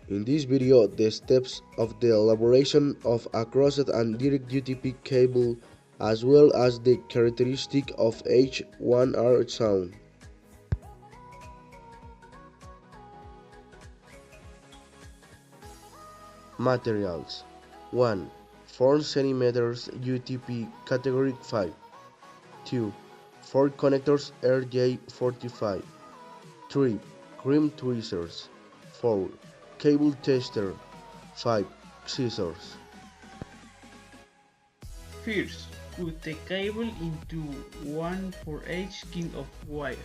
In this video, the steps of the elaboration of a crossed and direct UTP cable as well as the characteristic of H1R sound. Materials 1. 4 cm UTP category 5. 2. 4 connectors RJ45. 3. Cream tweezers. 4. Cable tester. 5. Scissors. First, cut the cable into 1 for each kind of wire.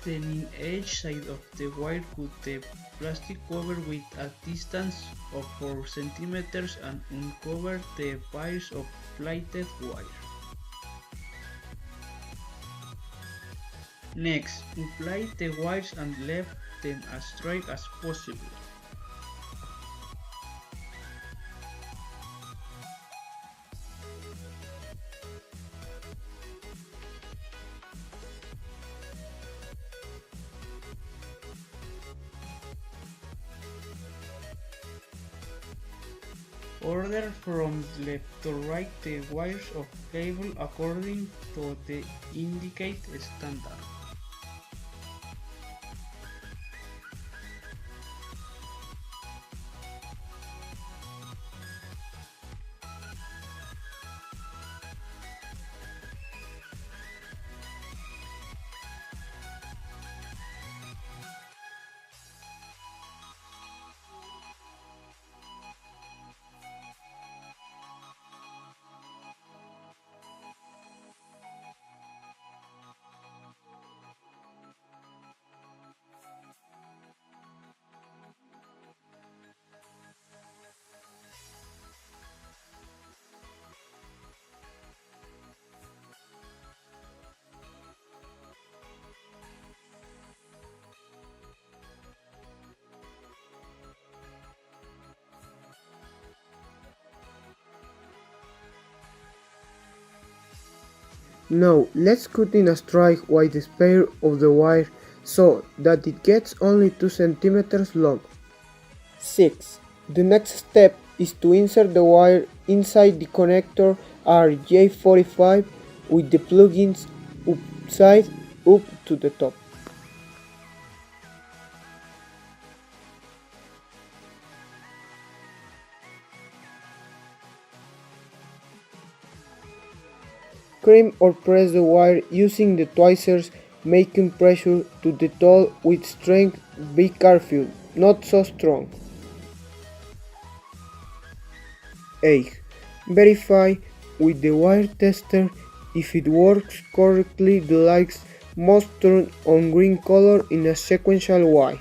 Then in each side of the wire cut the plastic cover with a distance of 4 cm and uncover the wires of plaited wire. Next, apply the wires and leave them as straight as possible. Order from left to right the wires of cable according to the indicated standard. Now let's cut in a straight white sphere of the wire so that it gets only 2 cm long. 6. The next step is to insert the wire inside the connector RJ45 with the plugins upside up to the top. Crimp or press the wire using the tweezers, making pressure to the tool with strength. Be careful, not so strong. 8. Verify with the wire tester if it works correctly. The lights must turn on green color in a sequential way.